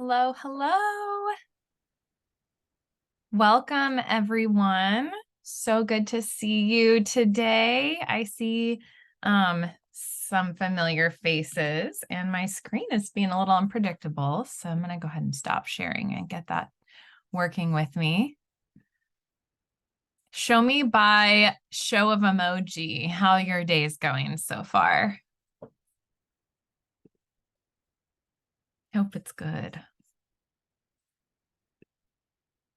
Hello, hello. Welcome, everyone. So good to see you today. I see some familiar faces, and my screen is being a little unpredictable. So I'm going to go ahead and stop sharing and get that working with me. Show me by show of emoji how your day is going so far. Hope it's good.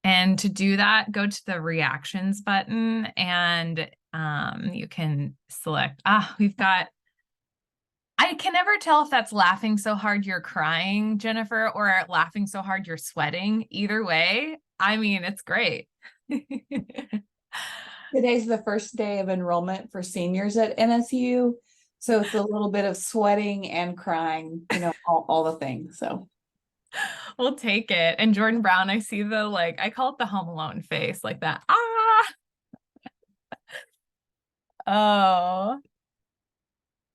And to do that, go to the reactions button and you can select, we've got, I can never tell if that's laughing so hard you're crying, Jennifer, or laughing so hard you're sweating. Either way, I mean, it's great. Today's the first day of enrollment for seniors at NSU. So it's a little bit of sweating and crying, all the things. So We'll take it. And Jordan Brown, I see the, I call it the Home Alone face, like that. Oh,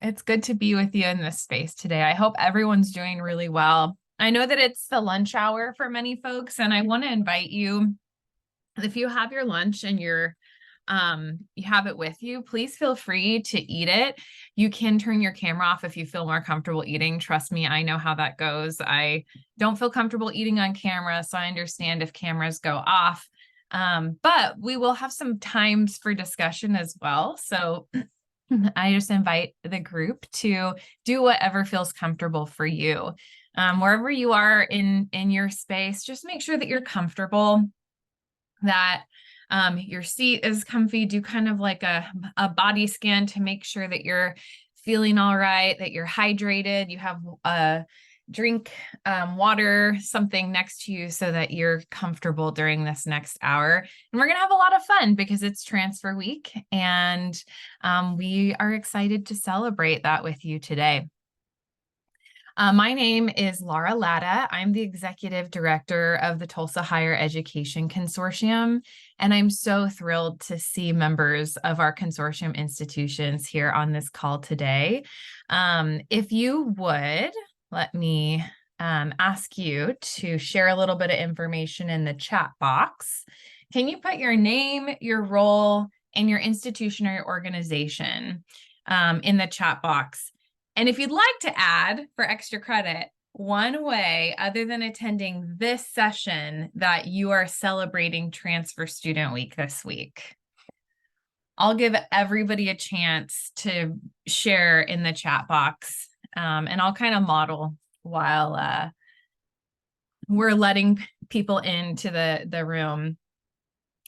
it's good to be with you in this space today. I hope everyone's doing really well. I know that it's the lunch hour for many folks, and I want to invite you, if you have your lunch and you have it with you, please feel free to eat it. You can turn your camera off if you feel more comfortable eating. Trust me, I know how that goes. I don't feel comfortable eating on camera, so I understand if cameras go off. But we will have some times for discussion as well. So I just invite the group to do whatever feels comfortable for you. Wherever you are in your space, just make sure that you're comfortable, that your seat is comfy. Do kind of like a body scan to make sure that you're feeling all right, that you're hydrated, you have a drink, water, something next to you so that you're comfortable during this next hour. And we're going to have a lot of fun because it's transfer week, and we are excited to celebrate that with you today. My name is Latta. I'm the Executive Director of the Tulsa Higher Education Consortium, and I'm so thrilled to see members of our consortium institutions here on this call today. If you would, let me ask you to share a little bit of information in the chat box. Can you put your name, your role, and your institution or your organization in the chat box? And if you'd like to add for extra credit, one way other than attending this session that you are celebrating Transfer Student Week this week. I'll give everybody a chance to share in the chat box, and I'll kind of model while we're letting people into the room.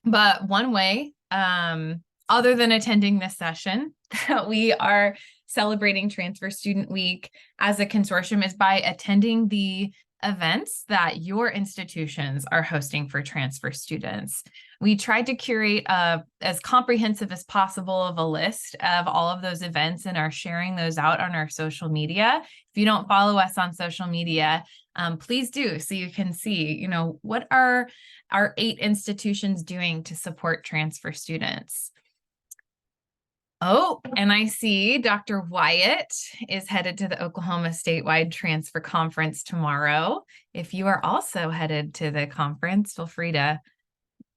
But one way, other than attending this session, that we are celebrating Transfer Student Week as a consortium is by attending the events that your institutions are hosting for transfer students. We tried to curate as comprehensive as possible of a list of all of those events and are sharing those out on our social media. If you don't follow us on social media, please do, so you can see, what are our 8 institutions doing to support transfer students. Oh, and I see Dr. Wyatt is headed to the Oklahoma Statewide Transfer Conference tomorrow. If you are also headed to the conference, feel free to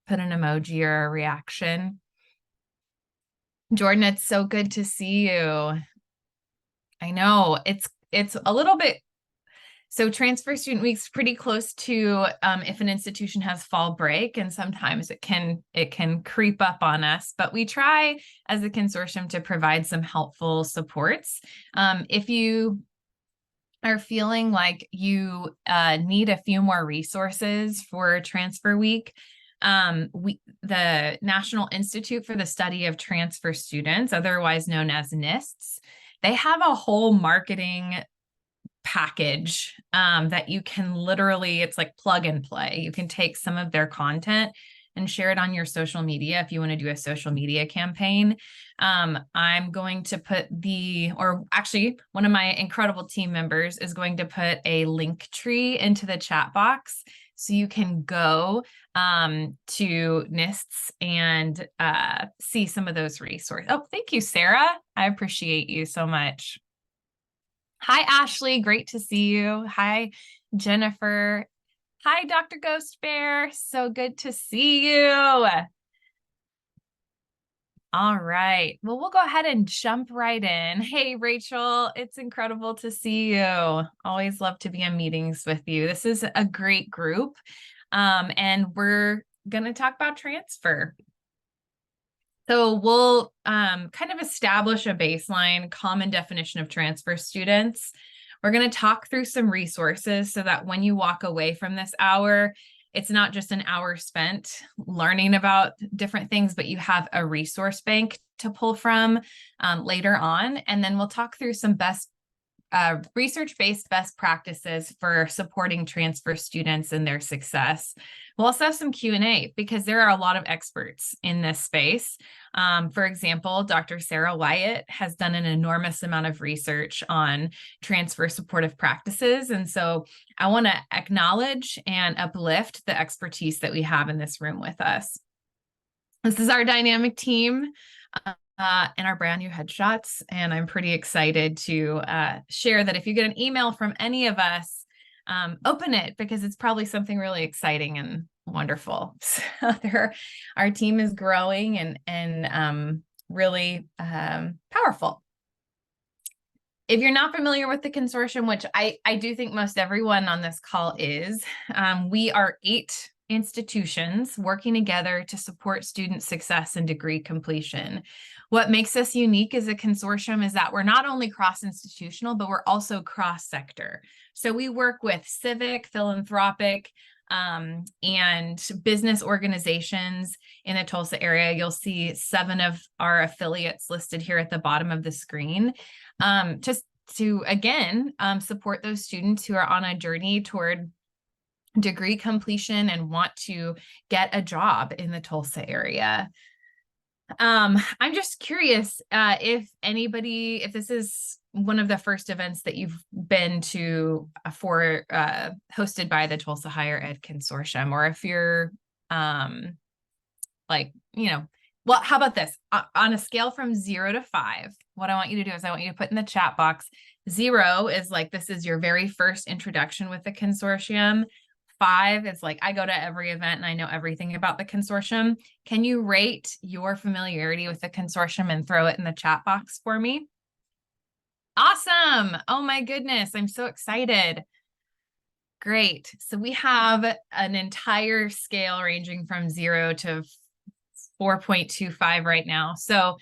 put an emoji or a reaction. Jordan, it's so good to see you. I know it's a little bit. So Transfer Student Week's pretty close to if an institution has fall break, and sometimes it can creep up on us, but we try as a consortium to provide some helpful supports. If you are feeling like you need a few more resources for Transfer Week, the National Institute for the Study of Transfer Students, otherwise known as NISTs, they have a whole marketing package that you can literally, it's like plug and play. You can take some of their content and share it on your social media if you want to do a social media campaign. I'm going to put actually one of my incredible team members is going to put a link tree into the chat box so you can go to NISTs and see some of those resources. Oh, thank you, Sarah. I appreciate you so much. Hi, Ashley. Great to see you. Hi, Jennifer. Hi, Dr. Ghost Bear. So good to see you. All right. Well, we'll go ahead and jump right in. Hey, Rachel, it's incredible to see you. Always love to be in meetings with you. This is a great group. And we're going to talk about transfer. So we'll kind of establish a baseline common definition of transfer students. We're going to talk through some resources so that when you walk away from this hour, it's not just an hour spent learning about different things, but you have a resource bank to pull from later on. And then we'll talk through some research-based best practices for supporting transfer students and their success. We'll also have some Q&A because there are a lot of experts in this space. For example, Dr. Sarah Wyatt has done an enormous amount of research on transfer supportive practices. And so I want to acknowledge and uplift the expertise that we have in this room with us. This is our dynamic team. And our brand new headshots. And I'm pretty excited to share that if you get an email from any of us, open it because it's probably something really exciting and wonderful. So our team is growing and really powerful. If you're not familiar with the consortium, which I do think most everyone on this call is, we are 8 institutions working together to support student success and degree completion. What makes us unique as a consortium is that we're not only cross-institutional, but we're also cross-sector. So we work with civic, philanthropic, and business organizations in the Tulsa area. You'll see 7 of our affiliates listed here at the bottom of the screen. Just to, again, support those students who are on a journey toward degree completion and want to get a job in the Tulsa area. I'm just curious if this is one of the first events that you've been to for hosted by the Tulsa Higher Ed Consortium, or if you're well, how about this? On a scale from 0 to 5, what I want you to do is I want you to put in the chat box, 0 is like, this is your very first introduction with the consortium. 5 is like, I go to every event and I know everything about the consortium. Can you rate your familiarity with the consortium and throw it in the chat box for me? Awesome. Oh my goodness. I'm so excited. Great. So we have an entire scale ranging from 0 to 4.25 right now. So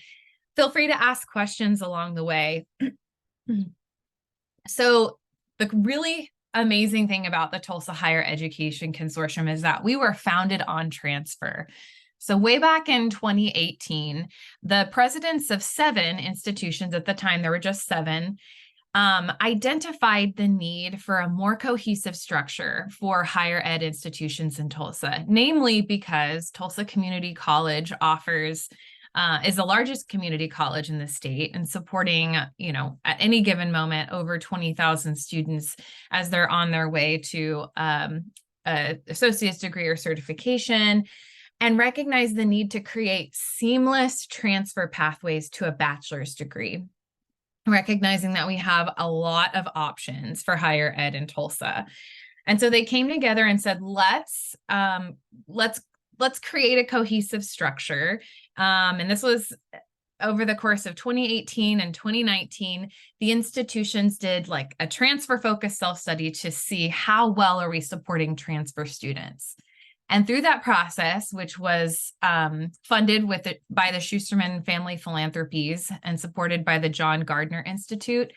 feel free to ask questions along the way. So the really amazing thing about the Tulsa Higher Education Consortium is that we were founded on transfer. So way back in 2018, the presidents of 7 institutions at the time, there were just 7, identified the need for a more cohesive structure for higher ed institutions in Tulsa, namely because Tulsa Community College is the largest community college in the state and supporting, at any given moment, over 20,000 students as they're on their way to associate's degree or certification, and recognize the need to create seamless transfer pathways to a bachelor's degree, recognizing that we have a lot of options for higher ed in Tulsa. And so they came together and said, let's create a cohesive structure. And this was over the course of 2018 and 2019. The institutions did like a transfer focused self-study to see how well are we supporting transfer students. And through that process, which was funded by the Schusterman Family Philanthropies and supported by the John Gardner Institute,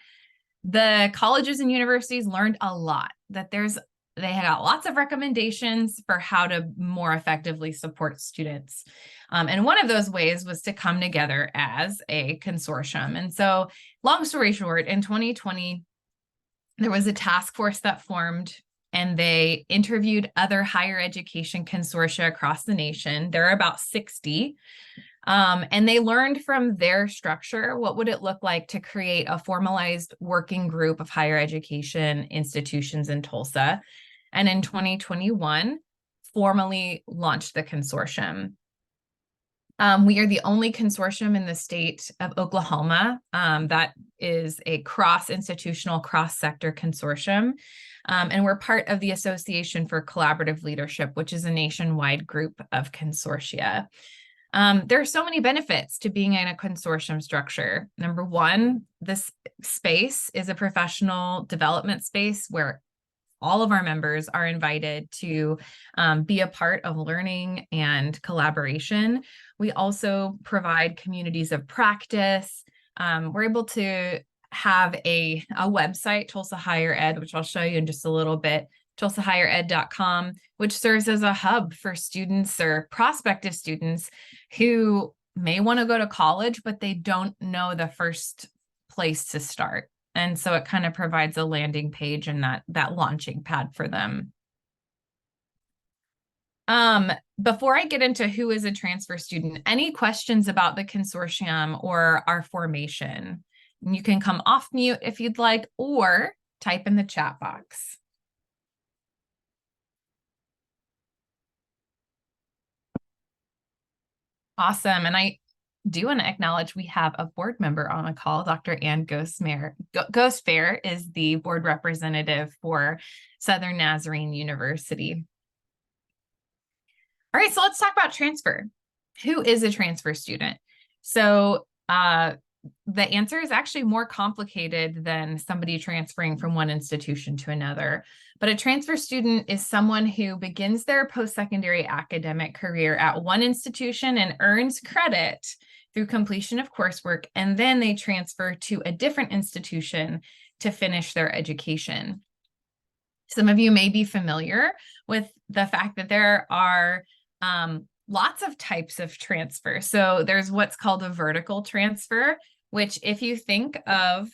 the colleges and universities learned a lot, that they had got lots of recommendations for how to more effectively support students. And one of those ways was to come together as a consortium. And so long story short, in 2020, there was a task force that formed, and they interviewed other higher education consortia across the nation. There are about 60. And they learned from their structure, what would it look like to create a formalized working group of higher education institutions in Tulsa. And in 2021, formally launched the consortium. We are the only consortium in the state of Oklahoma that is a cross-institutional, cross-sector consortium. And we're part of the Association for Collaborative Leadership, which is a nationwide group of consortia. There are so many benefits to being in a consortium structure. Number one, this space is a professional development space where all of our members are invited to be a part of learning and collaboration. We also provide communities of practice. We're able to have a website, Tulsa Higher Ed, which I'll show you in just a little bit, tulsahighered.com, which serves as a hub for students or prospective students who may want to go to college, but they don't know the first place to start. And so it kind of provides a landing page and that launching pad for them. Before I get into who is a transfer student, any questions about the consortium or our formation? You can come off mute if you'd like, or type in the chat box. Awesome. And I do want to acknowledge we have a board member on a call. Dr. Ann Ghostfair is the board representative for Southern Nazarene University. All right, so let's talk about transfer. Who is a transfer student? So the answer is actually more complicated than somebody transferring from one institution to another. But a transfer student is someone who begins their post-secondary academic career at one institution and earns credit through completion of coursework, and then they transfer to a different institution to finish their education. Some of you may be familiar with the fact that there are lots of types of transfer. So there's what's called a vertical transfer, which if you think of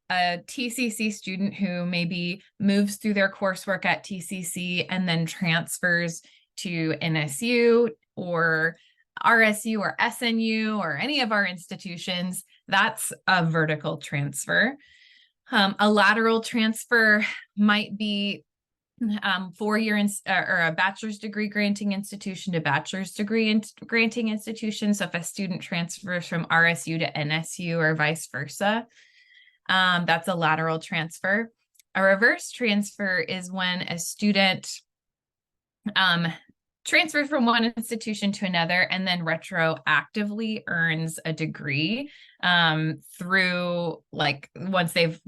a TCC student who maybe moves through their coursework at TCC and then transfers to NSU or RSU or SNU or any of our institutions, that's a vertical transfer. A lateral transfer might be 4-year or a bachelor's degree granting institution to bachelor's degree granting institution. So if a student transfers from RSU to NSU or vice versa, that's a lateral transfer. A reverse transfer is when a student transfers from one institution to another and then retroactively earns a degree through, like, once they've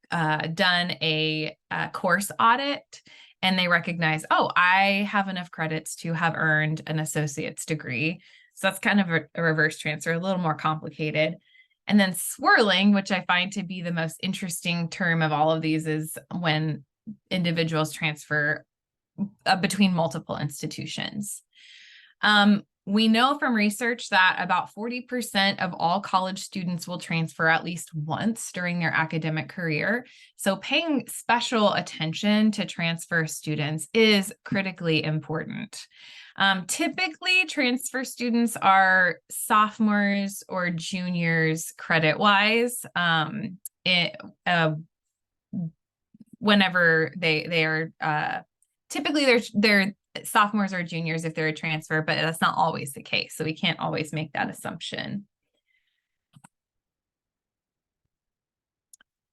done a course audit and they recognize, oh, I have enough credits to have earned an associate's degree. So that's kind of a reverse transfer, a little more complicated. And then swirling, which I find to be the most interesting term of all of these, is when individuals transfer between multiple institutions. We know from research that about 40% of all college students will transfer at least once during their academic career. So paying special attention to transfer students is critically important. Typically, transfer students are sophomores or juniors credit-wise. Whenever they are typically they're sophomores or juniors if they're a transfer, but that's not always the case. So we can't always make that assumption.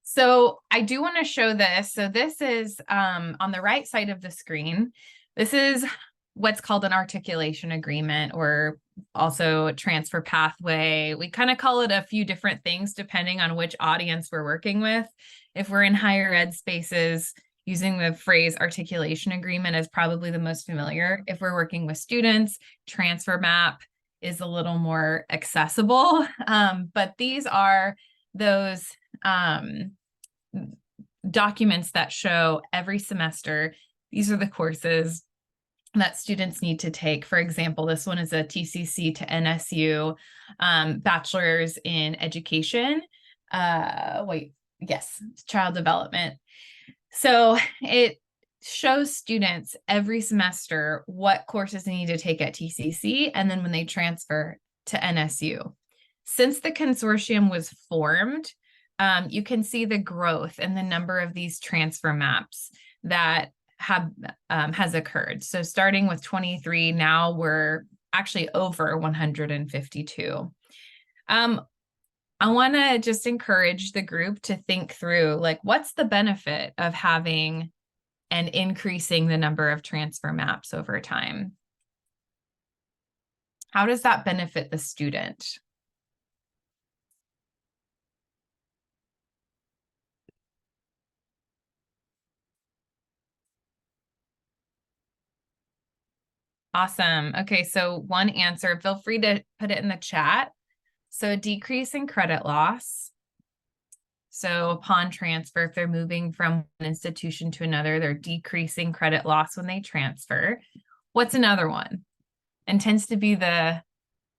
So I do want to show this. So this is on the right side of the screen. This is what's called an articulation agreement, or also a transfer pathway. We kind of call it a few different things depending on which audience we're working with. If we're in higher ed spaces, using the phrase articulation agreement is probably the most familiar. If we're working with students, transfer map is a little more accessible. But these are those documents that show every semester, these are the courses that students need to take. For example, this one is a TCC to NSU, bachelor's in education. Child development. So it shows students every semester what courses they need to take at TCC, and then when they transfer to NSU. Since the consortium was formed, you can see the growth and the number of these transfer maps that has occurred. So starting with 23, now we're actually over 152. I want to just encourage the group to think through, like, what's the benefit of having and increasing the number of transfer maps over time? How does that benefit the student? Awesome. Okay, so one answer, feel free to put it in the chat. So decrease in credit loss. So upon transfer, if they're moving from one institution to another, they're decreasing credit loss when they transfer. What's another one? And tends to be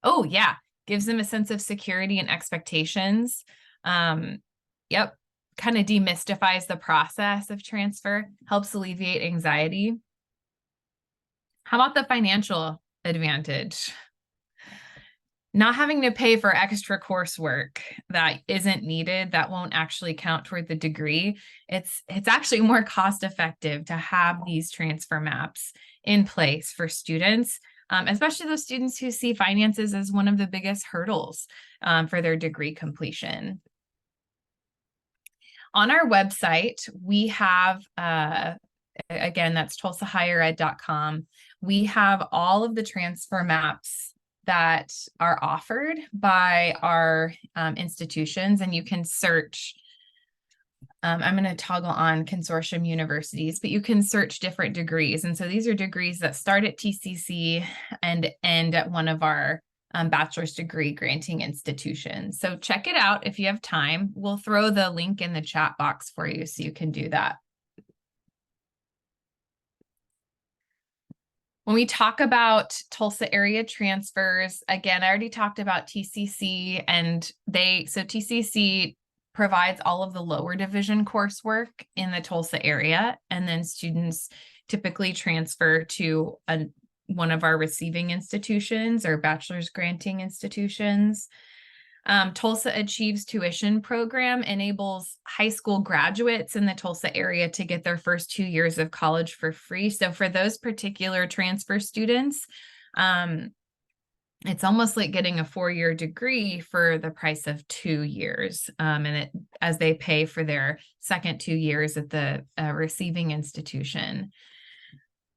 oh yeah, gives them a sense of security and expectations. Yep, kind of demystifies the process of transfer, helps alleviate anxiety. How about the financial advantage? Not having to pay for extra coursework that isn't needed, that won't actually count toward the degree. It's actually more cost effective to have these transfer maps in place for students, especially those students who see finances as one of the biggest hurdles for their degree completion. On our website, we have, again, that's tulsahighered.com. We have all of the transfer maps that are offered by our institutions, and you can search. I'm going to toggle on consortium universities, but you can search different degrees. And so these are degrees that start at TCC and end at one of our bachelor's degree granting institutions. So check it out if you have time. We'll throw the link in the chat box for you so you can do that. When we talk about Tulsa area transfers, again, I already talked about TCC, and so TCC provides all of the lower division coursework in the Tulsa area, and then students typically transfer to one of our receiving institutions or bachelor's granting institutions. Tulsa Achieves Tuition program enables high school graduates in the Tulsa area to get their first 2 years of college for free. So for those particular transfer students, it's almost like getting a 4-year degree for the price of 2 years, as they pay for their second 2 years at the receiving institution.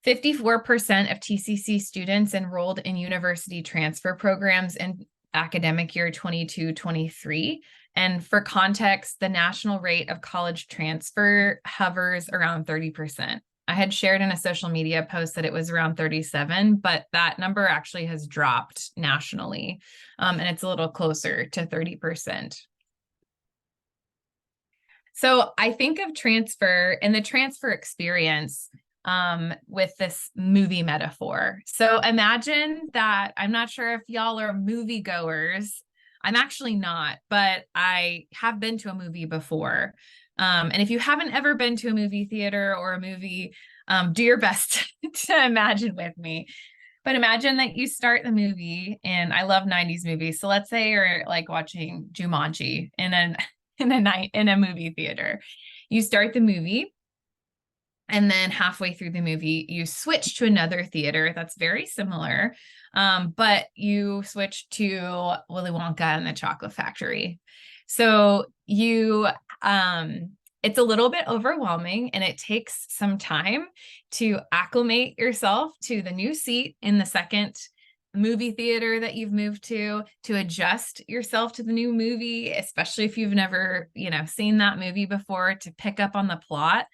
54% of TCC students enrolled in university transfer programs in academic year 22-23. And for context, the national rate of college transfer hovers around 30%. I had shared in a social media post that it was around 37, but that number actually has dropped nationally, and it's a little closer to 30%. So I think of transfer and the transfer experience with this movie metaphor. So imagine that, I'm not sure if y'all are movie goers. I'm actually not, but I have been to a movie before. And if you haven't ever been to a movie theater or a movie, do your best to imagine with me. But imagine that you start the movie, and I love 90s movies. So let's say you're like watching Jumanji in a movie theater. You start the movie, and then halfway through the movie, you switch to another theater that's very similar, but you switch to Willy Wonka and the Chocolate Factory. So it's a little bit overwhelming, and it takes some time to acclimate yourself to the new seat in the second movie theater that you've moved to adjust yourself to the new movie, especially if you've never, seen that movie before, to pick up on the plot.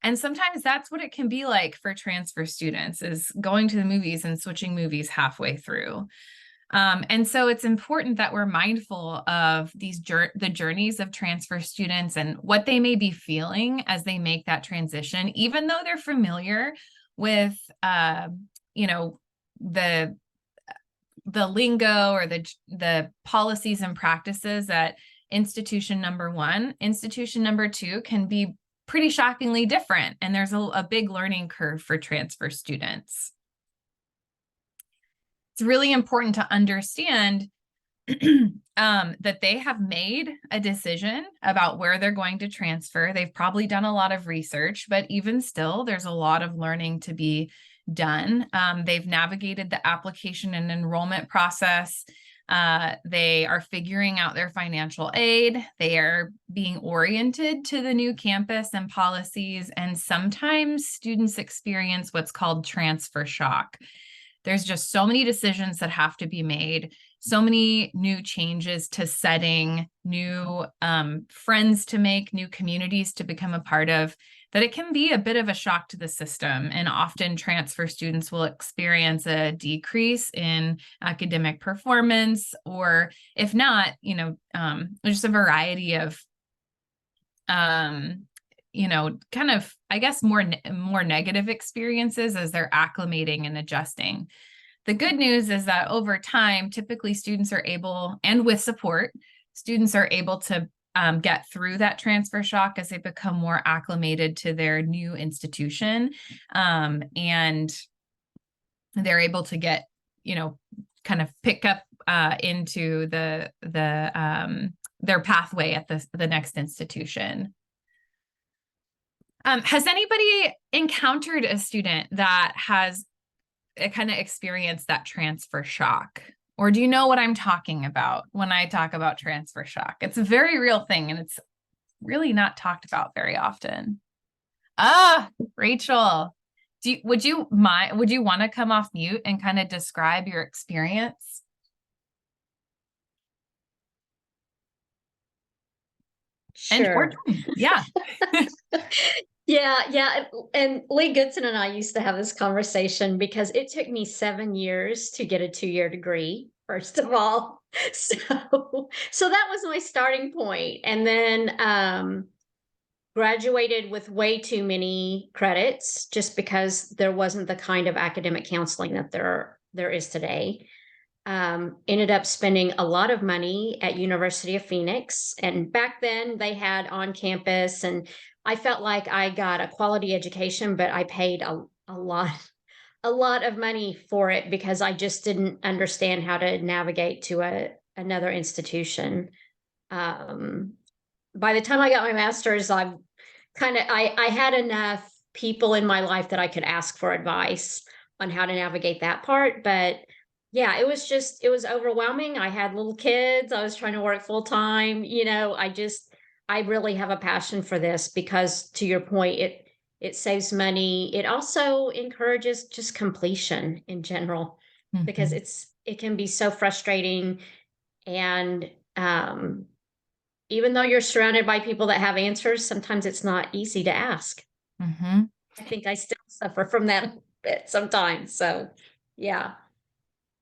And sometimes that's what it can be like for transfer students, is going to the movies and switching movies halfway through. And so it's important that we're mindful of the journeys of transfer students and what they may be feeling as they make that transition, even though they're familiar with, the lingo or the policies and practices at institution number one. Institution number two can be pretty shockingly different, and there's a big learning curve for transfer students. It's really important to understand that they have made a decision about where they're going to transfer. They've probably done a lot of research, but even still, there's a lot of learning to be done. They've navigated the application and enrollment process. They are figuring out their financial aid. They are being oriented to the new campus and policies. And sometimes students experience what's called transfer shock. There's just so many decisions that have to be made, so many new changes to setting, new friends to make, new communities to become a part of, that it can be a bit of a shock to the system. And often transfer students will experience a decrease in academic performance, or if not, just a variety of kind of, I guess, more negative experiences as they're acclimating and adjusting. The good news is that over time, typically students are able, and with support, students are able to get through that transfer shock as they become more acclimated to their new institution. And they're able to get, kind of pick up into their pathway at the next institution. Has anybody encountered a student that has kind of experienced that transfer shock? Or do you know what I'm talking about when I talk about transfer shock? It's a very real thing, and it's really not talked about very often. Rachel, would you want to come off mute and kind of describe your experience? Sure. Yeah. Yeah. And Lee Goodson and I used to have this conversation because it took me 7 years to get a 2-year degree, first of all. So that was my starting point. And then graduated with way too many credits just because there wasn't the kind of academic counseling that there is today. Ended up spending a lot of money at University of Phoenix. And back then they had on campus, and I felt like I got a quality education, but I paid a lot of money for it because I just didn't understand how to navigate to another institution. By the time I got my master's, I had enough people in my life that I could ask for advice on how to navigate that part. But yeah, it was overwhelming. I had little kids. I was trying to work full time. I really have a passion for this because, to your point, it saves money. It also encourages just completion in general, because it can be so frustrating. And even though you're surrounded by people that have answers, sometimes it's not easy to ask. I think I still suffer from that a bit sometimes. So yeah.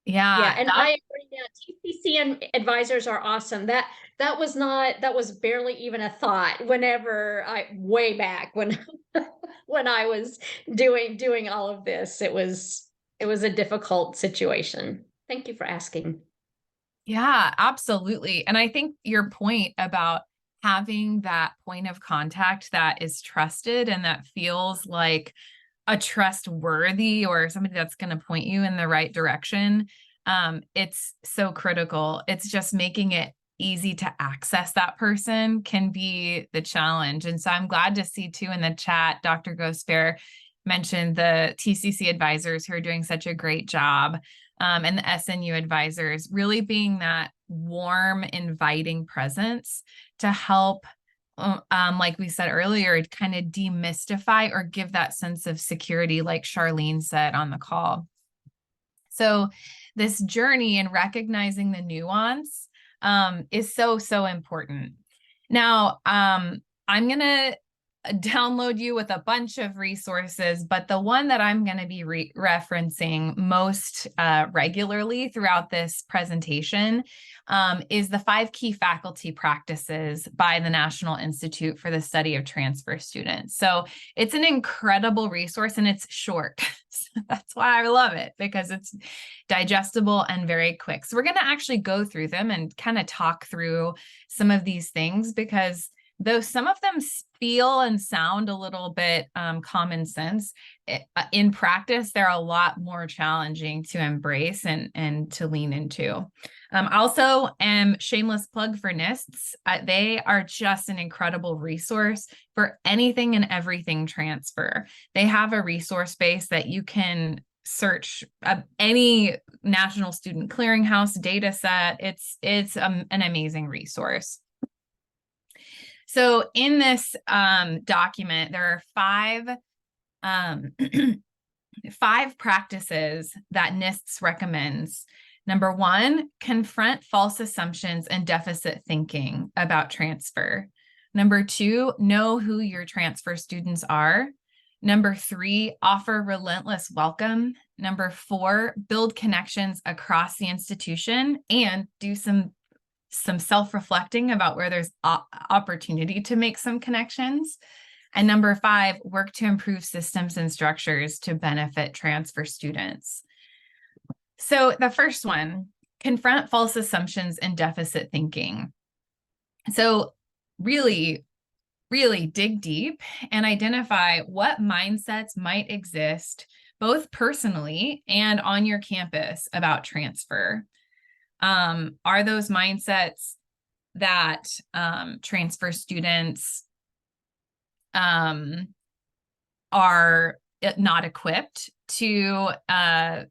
Yeah. And I agree that TCC and advisors are awesome. That was barely even a thought way back when when I was doing all of this. It was a difficult situation. Thank you for asking. Yeah, absolutely. And I think your point about having that point of contact that is trusted and that feels like a trustworthy or somebody that's going to point you in the right direction, it's so critical. It's just making it easy to access that person can be the challenge. And so I'm glad to see too in the chat, Dr. Gosper mentioned the TCC advisors who are doing such a great job, and the SNU advisors really being that warm, inviting presence to help, like we said earlier, kind of demystify or give that sense of security, like Charlene said on the call. So this journey and recognizing the nuance is so, so important. Now, I'm going to download you with a bunch of resources, but the one that I'm going to be referencing most regularly throughout this presentation is the 5 key faculty practices by the National Institute for the Study of Transfer Students. So it's an incredible resource and it's short. So that's why I love it, because it's digestible and very quick. So we're going to actually go through them and kind of talk through some of these things, because though some of them feel and sound a little bit common sense, in practice, they're a lot more challenging to embrace and to lean into. Also, shameless plug for NISTs. They are just an incredible resource for anything and everything transfer. They have a resource base that you can search any National Student Clearinghouse data set. It's an amazing resource. So in this document, there are five practices that NISTs recommends. Number one, confront false assumptions and deficit thinking about transfer. Number two, know who your transfer students are. Number three, offer relentless welcome. Number four, build connections across the institution and do some self-reflecting about where there's opportunity to make some connections. And number five, work to improve systems and structures to benefit transfer students. So the first one, confront false assumptions and deficit thinking. So really dig deep and identify what mindsets might exist both personally and on your campus about transfer. Are those mindsets that transfer students are not equipped to, I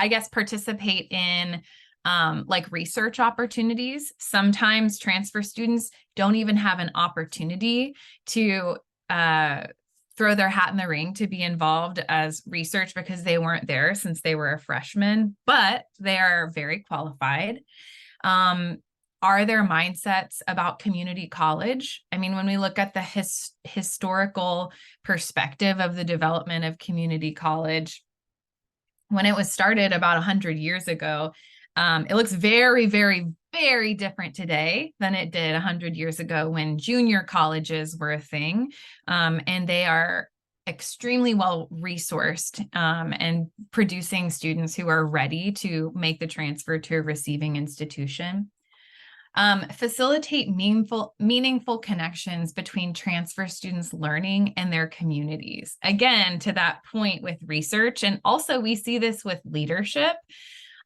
guess, participate in like research opportunities? Sometimes transfer students don't even have an opportunity to throw their hat in the ring to be involved as research because they weren't there since they were a freshman, but they are very qualified. Are there mindsets about community college? I mean, when we look at the historical perspective of the development of community college, when it was started about 100 years ago, it looks very, very, very different today than it did 100 years ago when junior colleges were a thing. And they are extremely well resourced and producing students who are ready to make the transfer to a receiving institution. Facilitate meaningful connections between transfer students' learning and their communities. Again, to that point with research, and also we see this with leadership.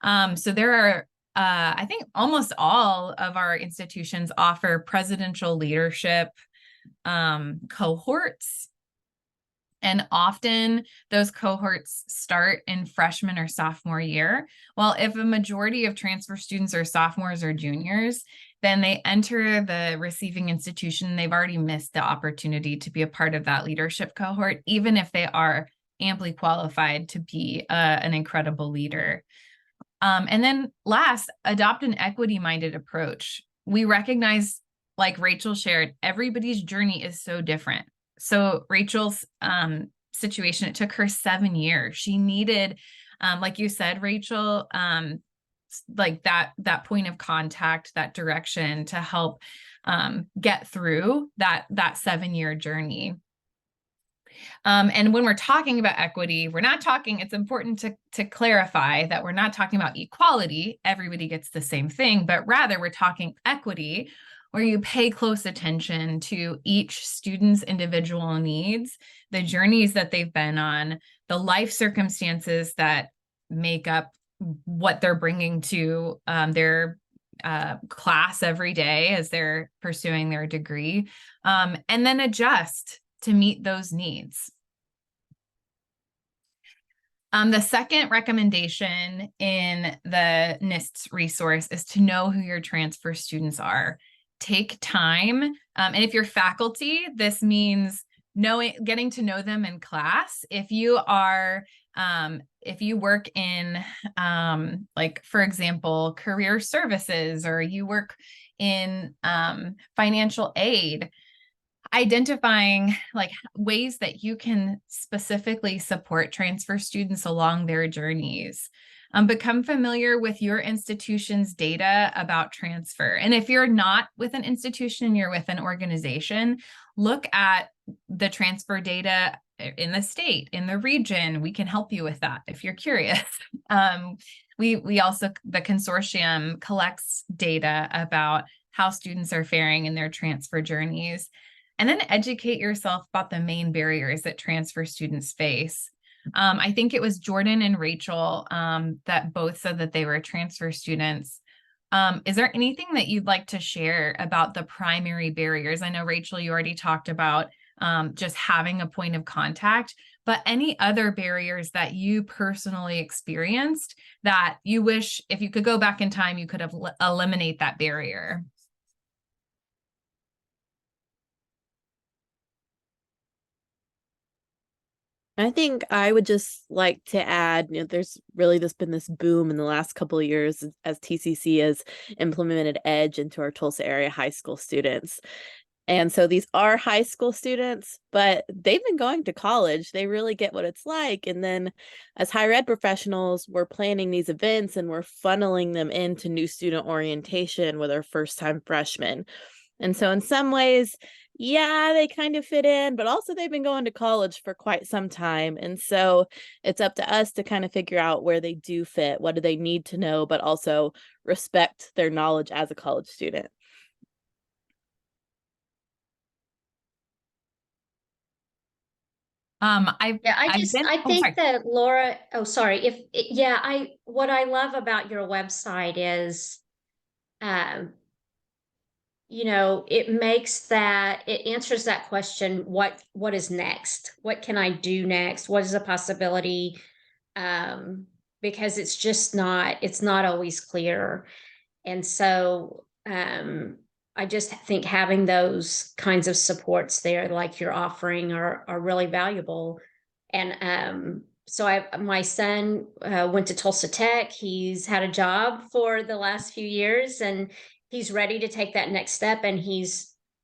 So there are, I think almost all of our institutions offer presidential leadership cohorts. And often those cohorts start in freshman or sophomore year. Well, if a majority of transfer students are sophomores or juniors, then they enter the receiving institution. They've already missed the opportunity to be a part of that leadership cohort, even if they are amply qualified to be an incredible leader. And then last, adopt an equity-minded approach. We recognize, like Rachel shared, everybody's journey is so different. So Rachel's situation, it took her 7 years. She needed, like you said, Rachel, like that point of contact, that direction to help get through that 7-year journey. And when we're talking about equity, we're not talking, it's important to clarify that we're not talking about equality, everybody gets the same thing, but rather we're talking equity, where you pay close attention to each student's individual needs, the journeys that they've been on, the life circumstances that make up what they're bringing to their class every day as they're pursuing their degree, and then adjust to meet those needs. The second recommendation in the NIST's resource is to know who your transfer students are. Take time. And if you're faculty, this means getting to know them in class. If you are, if you work in, like, for example, career services, or you work in financial aid, identifying like ways that you can specifically support transfer students along their journeys. Become familiar with your institution's data about transfer. And if you're not with an institution, you're with an organization, look at the transfer data in the state, in the region. We can help you with that if you're curious. We also, the consortium collects data about how students are faring in their transfer journeys. and then educate yourself about the main barriers that transfer students face. I think it was Jordan and Rachel that both said that they were transfer students. Is there anything that you'd like to share about the primary barriers? I know, Rachel, you already talked about just having a point of contact, but any other barriers that you personally experienced that you wish, if you could go back in time, you could have eliminate that barrier? I think I would just like to add, there's really been this boom in the last couple of years as TCC has implemented EDGE into our Tulsa area high school students. And so these are high school students, but they've been going to college. They really get what it's like. And then as higher ed professionals, we're planning these events and we're funneling them into new student orientation with our first-time freshmen. And so in some ways, yeah, they kind of fit in, but also they've been going to college for quite some time. And so it's up to us to kind of figure out where they do fit, what do they need to know, but also respect their knowledge as a college student. I think that Laura, oh, sorry. What I love about your website is, um, it answers that question, what is next? What can I do next? What is a possibility? Because it's not always clear. And so, I just think having those kinds of supports there, like you're offering, are really valuable. And so my son went to Tulsa Tech. He's had a job for the last few years, and he's ready to take that next step. And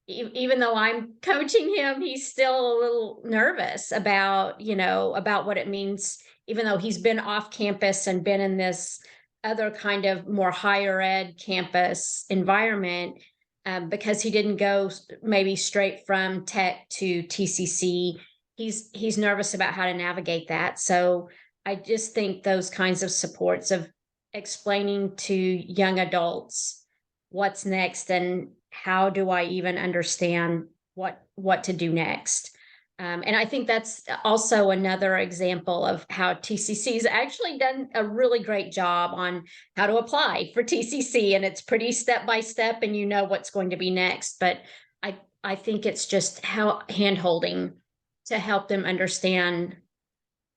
even though I'm coaching him, he's still a little nervous about what it means. Even though he's been off campus and been in this other kind of more higher ed campus environment, because he didn't go maybe straight from tech to TCC. He's nervous about how to navigate that. So I just think those kinds of supports of explaining to young adults what's next and how do I even understand what to do next. And I think that's also another example of how TCC's actually done a really great job on how to apply for TCC, and it's pretty step by step, and you know what's going to be next. But I think it's just how hand-holding to help them understand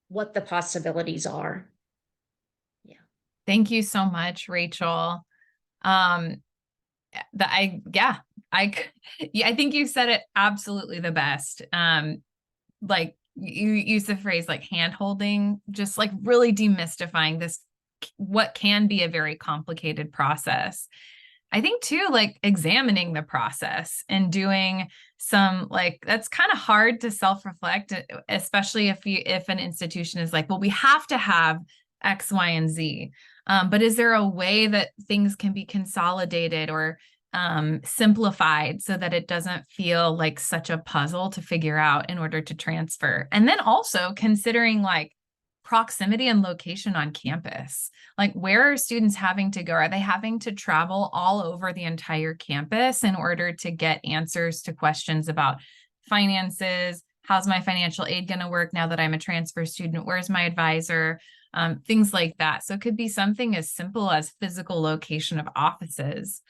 what the possibilities are. Yeah. Thank you so much, Rachel. I think you said it absolutely the best. Like you use the phrase like hand holding, just like really demystifying this, what can be a very complicated process. I think too, like examining the process and doing some, like, that's kind of hard to self-reflect, especially if an institution is like, well, we have to have X, Y, and Z. But is there a way that things can be consolidated or simplified so that it doesn't feel like such a puzzle to figure out in order to transfer? And then also considering like proximity and location on campus. Like, where are students having to go? Are they having to travel all over the entire campus in order to get answers to questions about finances? How's my financial aid going to work now that I'm a transfer student? Where's my advisor? Things like that. So it could be something as simple as physical location of offices.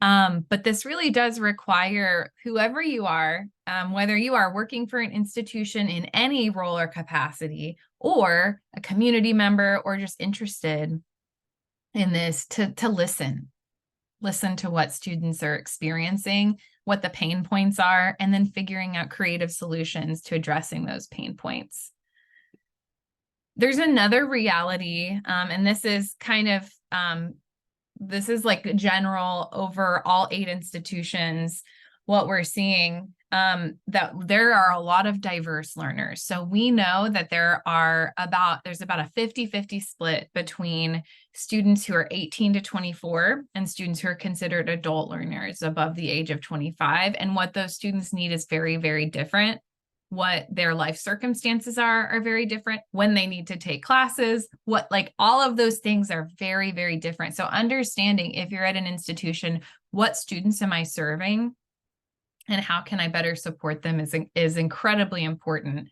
But this really does require whoever you are, whether you are working for an institution in any role or capacity, or a community member, or just interested in this, to listen to what students are experiencing, what the pain points are, and then figuring out creative solutions to addressing those pain points. There's another reality, and this is kind of, this is like general over all 8 institutions, what we're seeing, that there are a lot of diverse learners. So we know that there's about a 50-50 split between students who are 18 to 24 and students who are considered adult learners above the age of 25. And what those students need is very, very different. What their life circumstances are very different. When they need to take classes, all of those things are very, very different. So understanding, if you're at an institution, what students am I serving? and how can I better support them is incredibly important.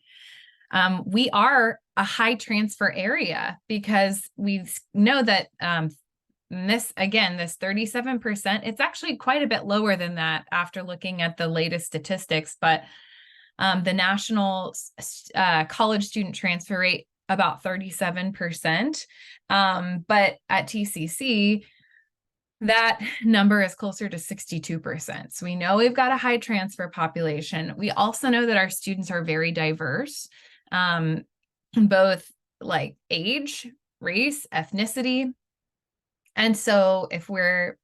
We are a high transfer area because we know that this 37%, it's actually quite a bit lower than that after looking at the latest statistics, but the national college student transfer rate about 37%. But at TCC, that number is closer to 62%. So we know we've got a high transfer population. We also know that our students are very diverse, both like age, race, ethnicity. And so if we're,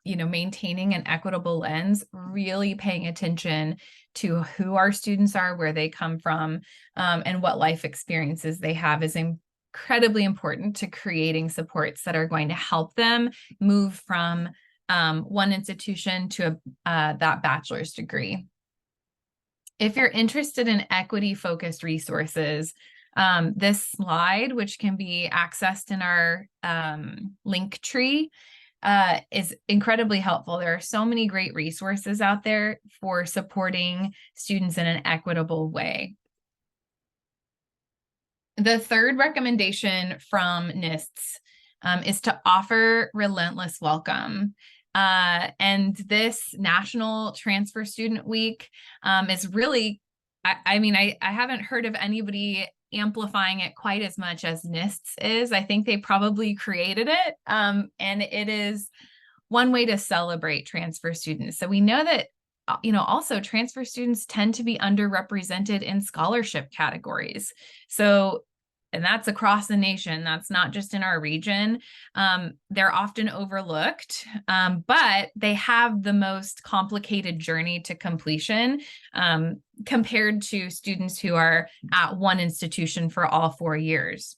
maintaining an equitable lens, really paying attention to who our students are, where they come from, and what life experiences they have is incredibly important to creating supports that are going to help them move from one institution to that bachelor's degree. If you're interested in equity-focused resources, this slide, which can be accessed in our link tree, is incredibly helpful. There are so many great resources out there for supporting students in an equitable way. The third recommendation from NISTs is to offer relentless welcome. And this National Transfer Student Week is really, I haven't heard of anybody amplifying it quite as much as NISTs is. I think they probably created it. And it is one way to celebrate transfer students. So we know that, also transfer students tend to be underrepresented in scholarship categories. So, and that's across the nation. That's not just in our region. They're often overlooked, but they have the most complicated journey to completion compared to students who are at one institution for all 4 years.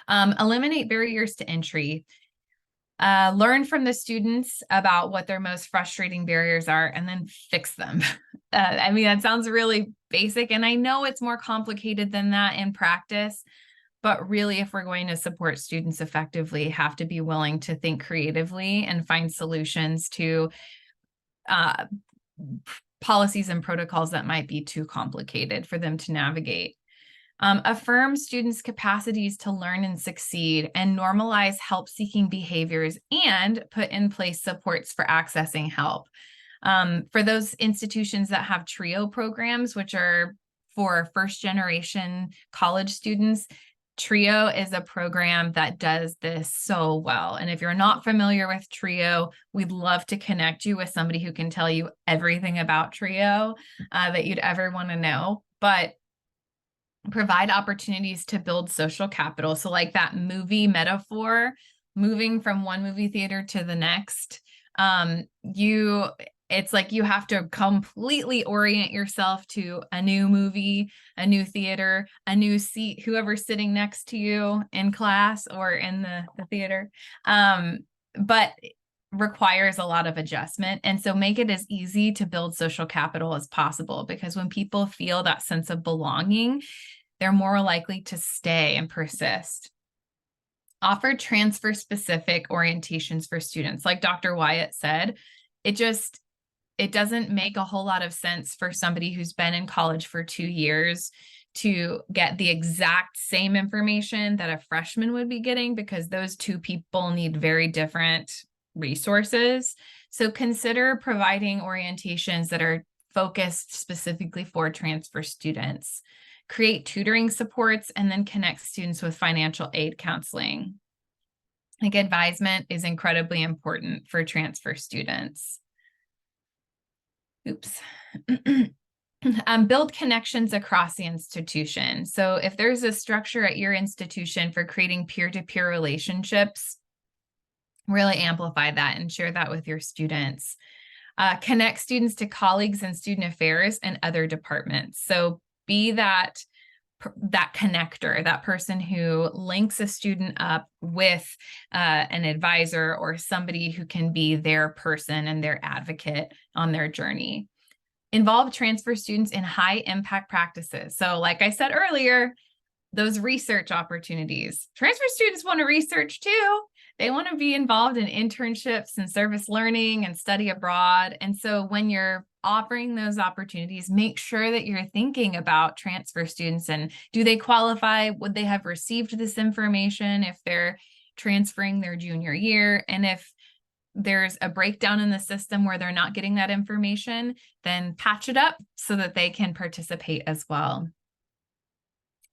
Eliminate barriers to entry. Learn from the students about what their most frustrating barriers are and then fix them. That sounds really basic, and I know it's more complicated than that in practice, but really, if we're going to support students effectively, have to be willing to think creatively and find solutions to policies and protocols that might be too complicated for them to navigate. Affirm students' capacities to learn and succeed, and normalize help-seeking behaviors, and put in place supports for accessing help. For those institutions that have TRIO programs, which are for first-generation college students, TRIO is a program that does this so well. And if you're not familiar with TRIO, we'd love to connect you with somebody who can tell you everything about TRIO that you'd ever want to know. But provide opportunities to build social capital. So like that movie metaphor, moving from one movie theater to the next, it's like you have to completely orient yourself to a new movie, a new theater, a new seat, whoever's sitting next to you in class or in the theater. But requires a lot of adjustment. And so make it as easy to build social capital as possible, because when people feel that sense of belonging, they're more likely to stay and persist. Offer transfer-specific orientations for students. Like Dr. Wyatt said, it doesn't make a whole lot of sense for somebody who's been in college for 2 years to get the exact same information that a freshman would be getting, because those two people need very different resources. So consider providing orientations that are focused specifically for transfer students. Create tutoring supports, and then connect students with financial aid counseling. Like advisement is incredibly important for transfer students. Oops. Build connections across the institution. So if there's a structure at your institution for creating peer-to-peer relationships, really amplify that and share that with your students. Connect students to colleagues in student affairs and other departments. So be that connector, that person who links a student up with an advisor or somebody who can be their person and their advocate on their journey. Involve transfer students in high impact practices. So like I said earlier, those research opportunities. Transfer students want to research too. They want to be involved in internships and service learning and study abroad. And so when you're offering those opportunities, make sure that you're thinking about transfer students and do they qualify? Would they have received this information if they're transferring their junior year? And if there's a breakdown in the system where they're not getting that information, then patch it up so that they can participate as well.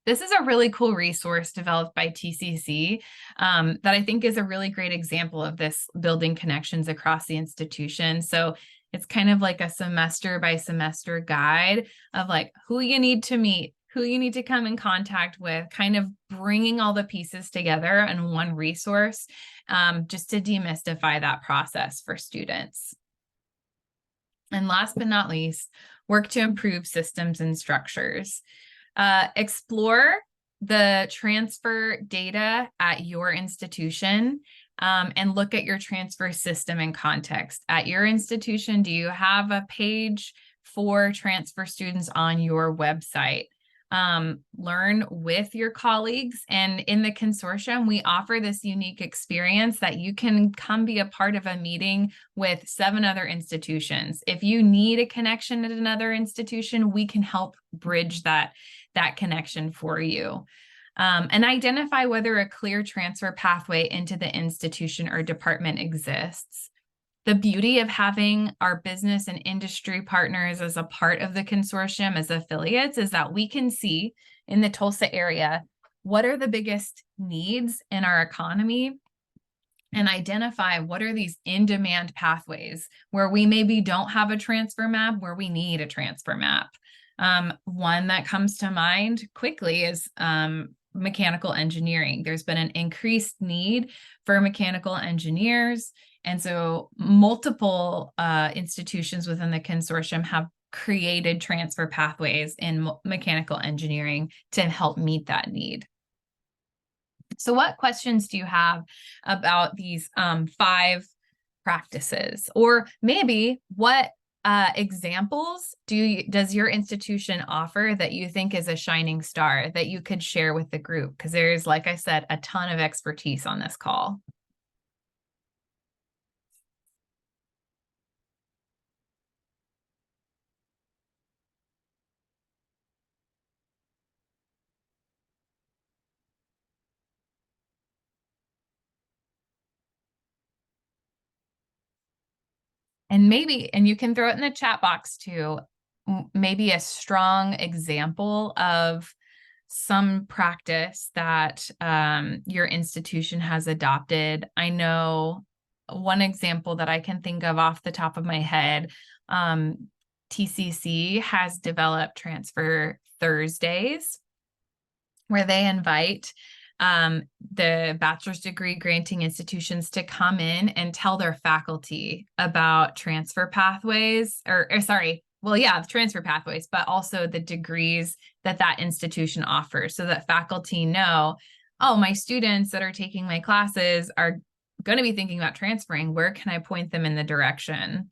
This is a really cool resource developed by TCC that I think is a really great example of this building connections across the institution. So it's kind of like a semester by semester guide of like who you need to meet, who you need to come in contact with, kind of bringing all the pieces together in one resource just to demystify that process for students. And last but not least, work to improve systems and structures. Explore the transfer data at your institution and look at your transfer system in context. At your institution, do you have a page for transfer students on your website? Learn with your colleagues, and in the consortium, we offer this unique experience that you can come be a part of a meeting with 7 other institutions. If you need a connection at another institution, we can help bridge that connection for you. And identify whether a clear transfer pathway into the institution or department exists. The beauty of having our business and industry partners as a part of the consortium as affiliates is that we can see in the Tulsa area, what are the biggest needs in our economy, and identify what are these in-demand pathways where we maybe don't have a transfer map, where we need a transfer map. One that comes to mind quickly is mechanical engineering. There's been an increased need for mechanical engineers. And so multiple institutions within the consortium have created transfer pathways in mechanical engineering to help meet that need. So what questions do you have about these 5 practices? Or maybe what examples does your institution offer that you think is a shining star that you could share with the group? Because there's, like I said, a ton of expertise on this call. And maybe, and you can throw it in the chat box too, maybe a strong example of some practice that your institution has adopted. I know one example that I can think of off the top of my head, TCC has developed Transfer Thursdays, where they invite the bachelor's degree granting institutions to come in and tell their faculty about transfer pathways, transfer pathways, but also the degrees that institution offers, so that faculty know, oh, my students that are taking my classes are going to be thinking about transferring. Where can I point them in the direction?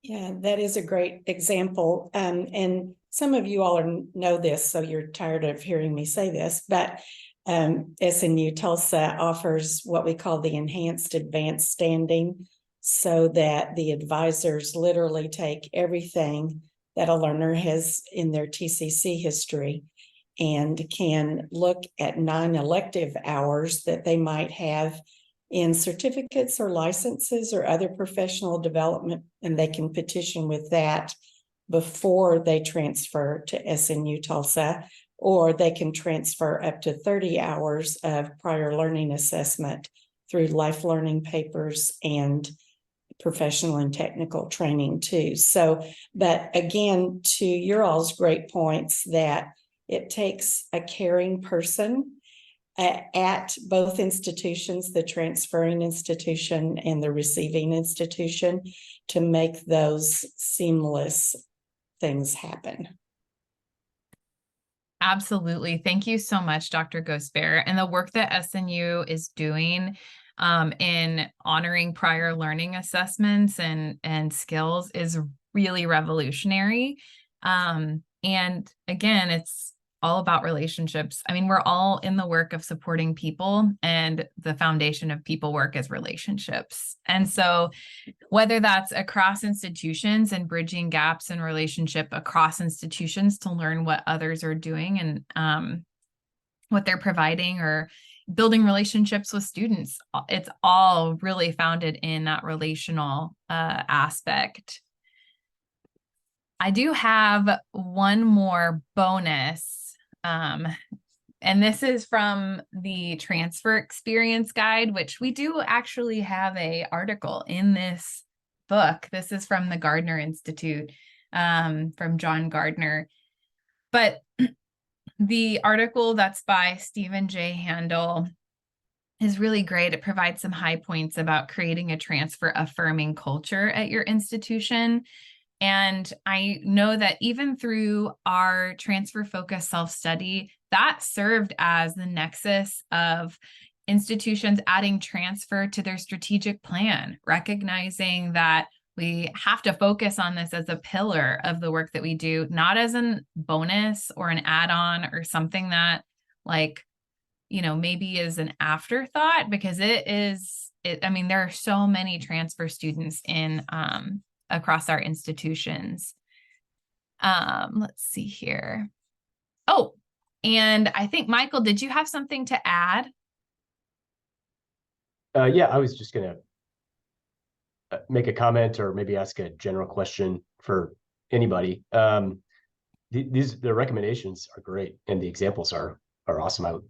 Yeah, that is a great example. And some of you all know this, so you're tired of hearing me say this, but SNU Tulsa offers what we call the enhanced advanced standing, so that the advisors literally take everything that a learner has in their TCC history and can look at 9 elective hours that they might have in certificates or licenses or other professional development, and they can petition with that before they transfer to SNU Tulsa, or they can transfer up to 30 hours of prior learning assessment through life learning papers and professional and technical training too. So, but again, to your all's great points, that it takes a caring person at both institutions, the transferring institution and the receiving institution, to make those seamless things happen. Absolutely. Thank you so much, Dr. Ghostbear. And the work that SNU is doing in honoring prior learning assessments and skills is really revolutionary. And again, it's all about relationships. I mean, we're all in the work of supporting people, and the foundation of people work is relationships. And so whether that's across institutions and bridging gaps in relationship across institutions to learn what others are doing and what they're providing, or building relationships with students, it's all really founded in that relational aspect. I do have one more bonus, and this is from the Transfer Experience Guide, which we do actually have a article in this book. This is from the Gardner Institute, from John Gardner. But the article that's by Stephen J. Handel is really great. It provides some high points about creating a transfer affirming culture at your institution. And I know that even through our transfer focused self-study, that served as the nexus of institutions adding transfer to their strategic plan, recognizing that we have to focus on this as a pillar of the work that we do, not as a bonus or an add-on or something that, like, maybe is an afterthought, because I mean, there are so many transfer students in across our institutions. Let's see here. Oh, and I think, Michael, did you have something to add? Yeah, I was just gonna make a comment or maybe ask a general question for anybody. The recommendations are great and the examples are awesome. I would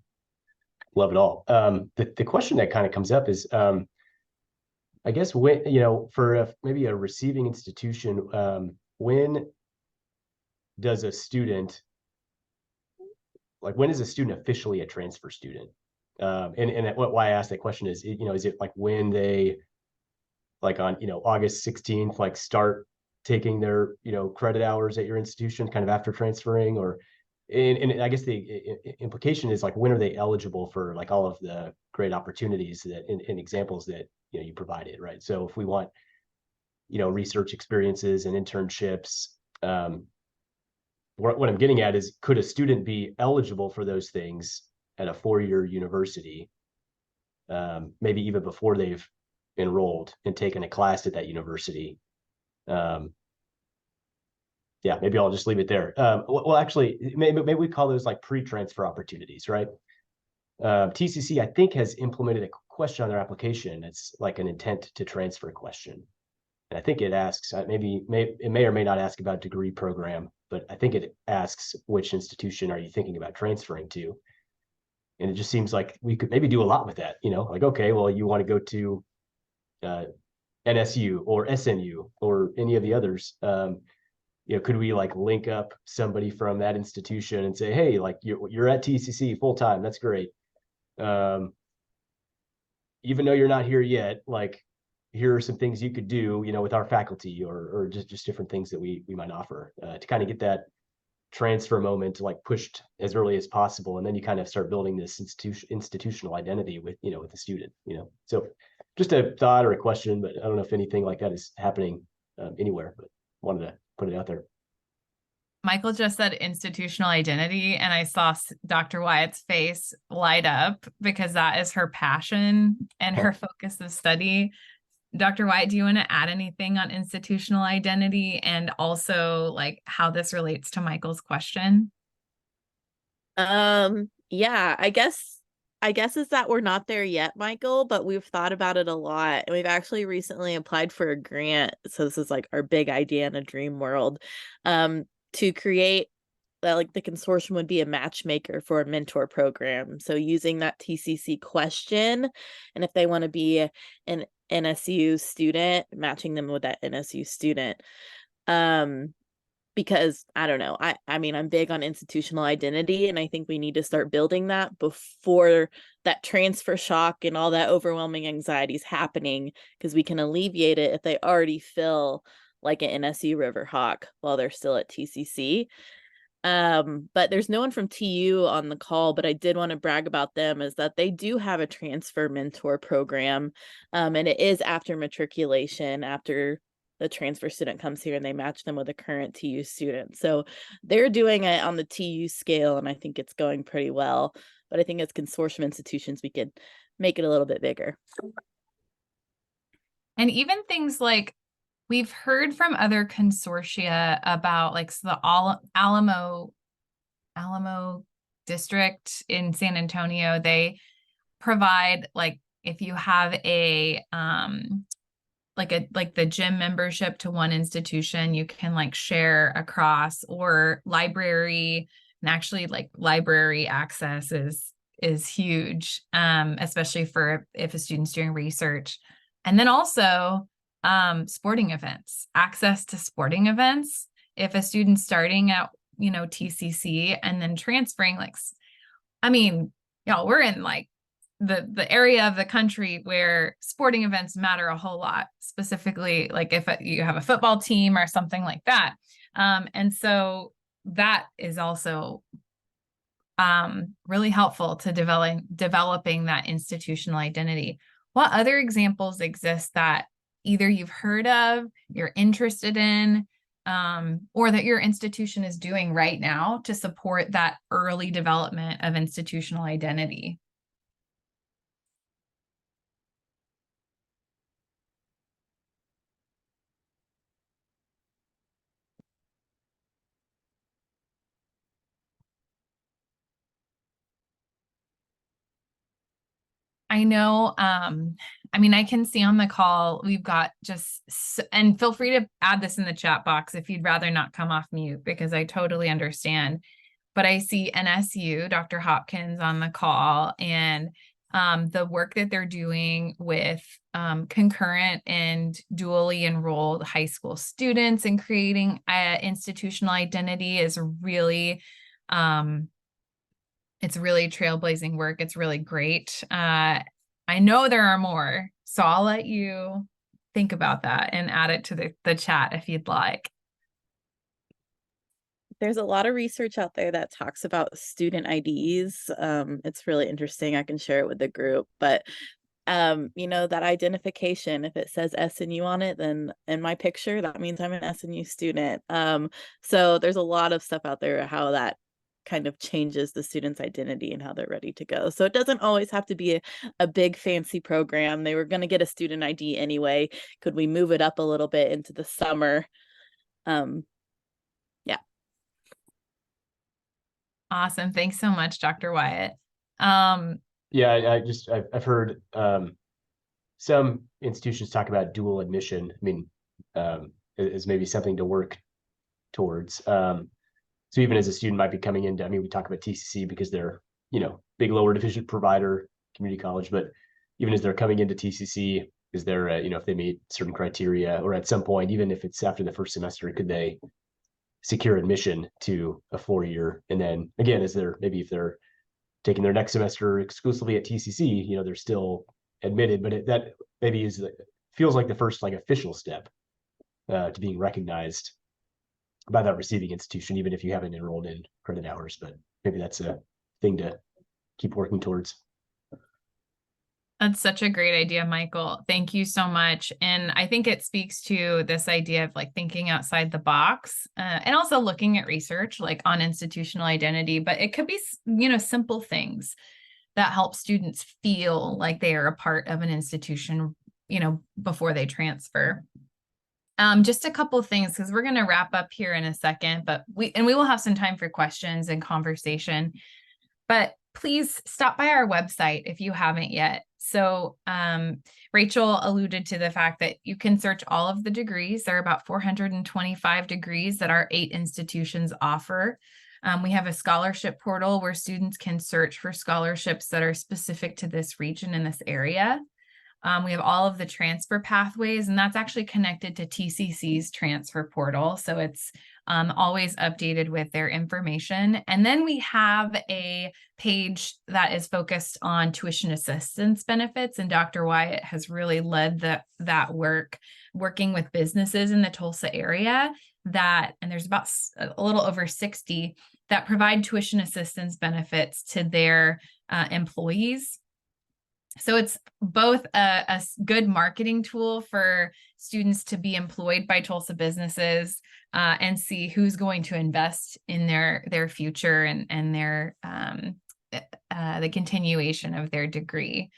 love it all. The question that kind of comes up is, I guess, when, for maybe a receiving institution, when is a student officially a transfer student? And why I asked that question is, is it like when they, like on, August 16th, like start taking their, credit hours at your institution kind of after transferring, or, and I guess the implication is like, when are they eligible for like all of the great opportunities that in examples that, you provided, right? So if we want, research experiences and internships, what I'm getting at is, could a student be eligible for those things at a four-year university, maybe even before they've enrolled and taken a class at that university? Yeah, maybe I'll just leave it there. Well, actually, maybe we call those like pre-transfer opportunities, right? TCC, I think, has implemented a question on their application. It's like an intent to transfer question. And I think it asks, it may or may not ask about degree program, but I think it asks, which institution are you thinking about transferring to? And it just seems like we could maybe do a lot with that, like, okay, well, you want to go to NSU or SNU or any of the others. Could we like link up somebody from that institution and say, hey, like you're at TCC full time, that's great. Even though you're not here yet, like, here are some things you could do, with our faculty, or just different things that we might offer to kind of get that transfer moment like pushed as early as possible. And then you kind of start building this institutional identity with, with the student, So just a thought or a question, but I don't know if anything like that is happening anywhere, but wanted to put it out there. Michael just said institutional identity, and I saw Dr. Wyatt's face light up, because that is her passion and her focus of study. Dr. Wyatt, do you want to add anything on institutional identity, and also like how this relates to Michael's question? Yeah, I guess is that we're not there yet, Michael, but we've thought about it a lot, and we've actually recently applied for a grant. So this is like our big idea in a dream world, to create that, like, the consortium would be a matchmaker for a mentor program. So using that TCC question, and if they want to be an NSU student, matching them with that NSU student. Because I don't know, I mean, I'm big on institutional identity, and I think we need to start building that before that transfer shock and all that overwhelming anxiety is happening, because we can alleviate it if they already feel like an NSU Riverhawk while they're still at TCC. But there's no one from TU on the call, but I did want to brag about them, is that they do have a transfer mentor program. And it is after matriculation, after the transfer student comes here and they match them with a current TU student. So they're doing it on the TU scale, and I think it's going pretty well. But I think as consortium institutions, we could make it a little bit bigger. And even things like we've heard from other consortia about like the Alamo district in San Antonio. They provide like if you have a like the gym membership to one institution, you can like share across, or library, and actually like library access is huge, especially for if a student's doing research. And then also sporting events, access to sporting events. If a student's starting at, TCC and then transferring, like, I mean, we're in like the area of the country where sporting events matter a whole lot, specifically like if you have a football team or something like that. And so that is also really helpful to developing that institutional identity. What other examples exist that either you've heard of, you're interested in, or that your institution is doing right now to support that early development of institutional identity? I know, I can see on the call, we've got and feel free to add this in the chat box if you'd rather not come off mute, because I totally understand. But I see NSU, Dr. Hopkins on the call, and the work that they're doing with concurrent and dually enrolled high school students and creating institutional identity is really, it's really trailblazing work. It's really great. I know there are more, so I'll let you think about that and add it to the chat if you'd like. There's a lot of research out there that talks about student IDs. It's really interesting. I can share it with the group, but that identification, if it says SNU on it, then in my picture, that means I'm an SNU student. So there's a lot of stuff out there how that kind of changes the student's identity and how they're ready to go. So it doesn't always have to be a big fancy program. They were going to get a student ID anyway. Could we move it up a little bit into the summer? Yeah. Awesome. Thanks so much, Dr. Wyatt. Yeah, I've heard some institutions talk about dual admission. As maybe something to work towards. So even as a student might be coming into, we talk about TCC because they're, big lower division provider, community college, but even as they're coming into TCC, is there, if they meet certain criteria, or at some point, even if it's after the first semester, could they secure admission to a 4-year? And then again, if they're taking their next semester exclusively at TCC, they're still admitted, but that maybe feels like the first like official step to being recognized by that receiving institution, even if you haven't enrolled in credit hours. But maybe that's a thing to keep working towards. That's such a great idea, Michael. Thank you so much. And I think it speaks to this idea of like thinking outside the box, and also looking at research like on institutional identity, but it could be, simple things that help students feel like they are a part of an institution, before they transfer. Just a couple of things, because we're going to wrap up here in a second, but we will have some time for questions and conversation. But please stop by our website if you haven't yet. So Rachel alluded to the fact that you can search all of the degrees. There are about 425 degrees that our 8 institutions offer. We have a scholarship portal where students can search for scholarships that are specific to this region in this area. We have all of the transfer pathways, and that's actually connected to TCC's transfer portal. So it's always updated with their information. And then we have a page that is focused on tuition assistance benefits. And Dr. Wyatt has really led that work, working with businesses in the Tulsa area and there's about a little over 60 that provide tuition assistance benefits to their employees. So it's both a good marketing tool for students to be employed by Tulsa businesses and see who's going to invest in their future and their the continuation of their degree.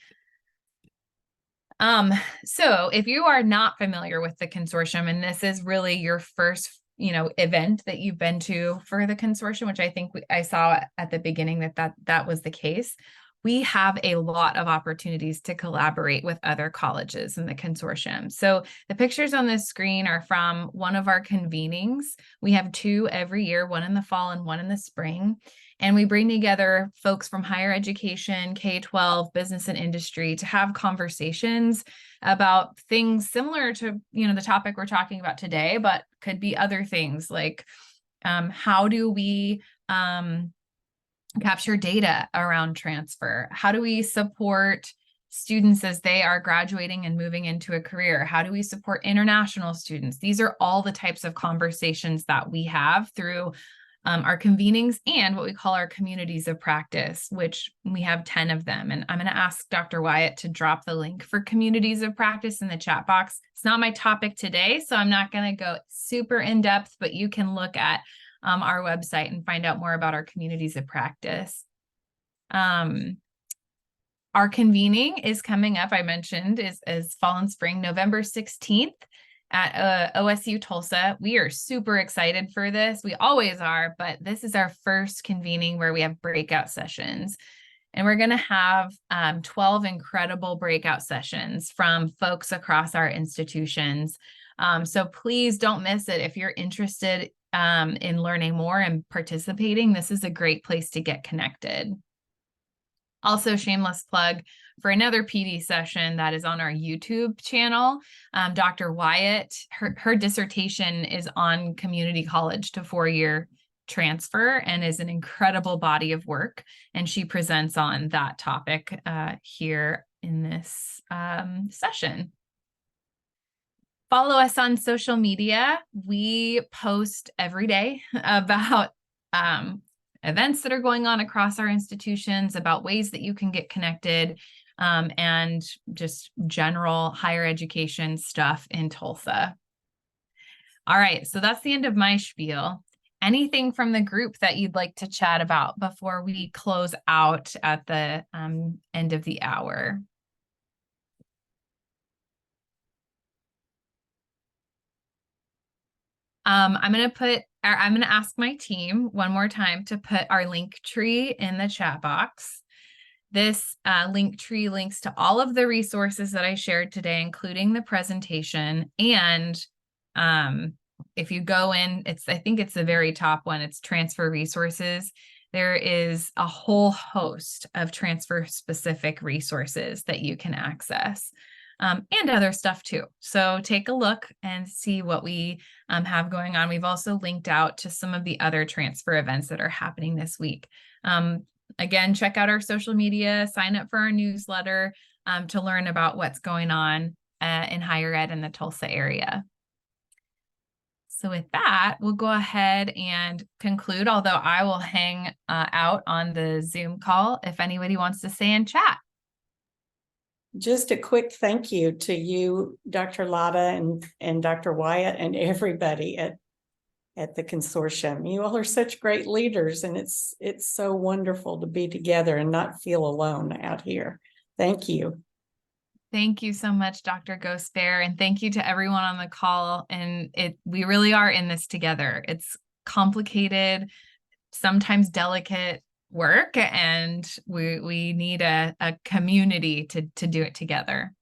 So if you are not familiar with the consortium, and this is really your first, event that you've been to for the consortium, which I think I saw at the beginning that was the case, we have a lot of opportunities to collaborate with other colleges in the consortium. So the pictures on this screen are from one of our convenings. We have 2 every year, one in the fall and one in the spring. And we bring together folks from higher education, K-12, business and industry to have conversations about things similar to, the topic we're talking about today, but could be other things like how do we capture data around transfer? How do we support students as they are graduating and moving into a career? How do we support international students? These are all the types of conversations that we have through our convenings and what we call our communities of practice, which we have 10 of them. And I'm going to ask Dr. Wyatt to drop the link for communities of practice in the chat box. It's not my topic today, so I'm not going to go super in depth, but you can look at our website and find out more about our communities of practice. Our convening is coming up, I mentioned, is fall and spring, November 16th at OSU Tulsa. We are super excited for this. We always are, but this is our first convening where we have breakout sessions. And we're going to have 12 incredible breakout sessions from folks across our institutions. So please don't miss it. If you're interested in learning more and participating, this is a great place to get connected. Also, shameless plug for another PD session that is on our YouTube channel. Dr. Wyatt, her dissertation is on community college to 4-year transfer and is an incredible body of work. And she presents on that topic here in this session. Follow us on social media. We post every day about events that are going on across our institutions, about ways that you can get connected, and just general higher education stuff in Tulsa. All right, so that's the end of my spiel. Anything from the group that you'd like to chat about before we close out at the end of the hour? I'm going to ask my team one more time to put our link tree in the chat box. This link tree links to all of the resources that I shared today, including the presentation. And if you go in, I think it's the very top one, it's transfer resources. There is a whole host of transfer specific resources that you can access. And other stuff too. So take a look and see what we have going on. We've also linked out to some of the other transfer events that are happening this week. Again, check out our social media, sign up for our newsletter to learn about what's going on in higher ed in the Tulsa area. So with that, we'll go ahead and conclude, although I will hang out on the Zoom call if anybody wants to stay and chat. Just a quick thank you to you, Dr. Latta and Dr. Wyatt and everybody at the consortium. You all are such great leaders, and it's so wonderful to be together and not feel alone out here. Thank you. Thank you so much, Dr. Ghost Bear, and thank you to everyone on the call. And we really are in this together. It's complicated, sometimes delicate work, and we need a community to do it together.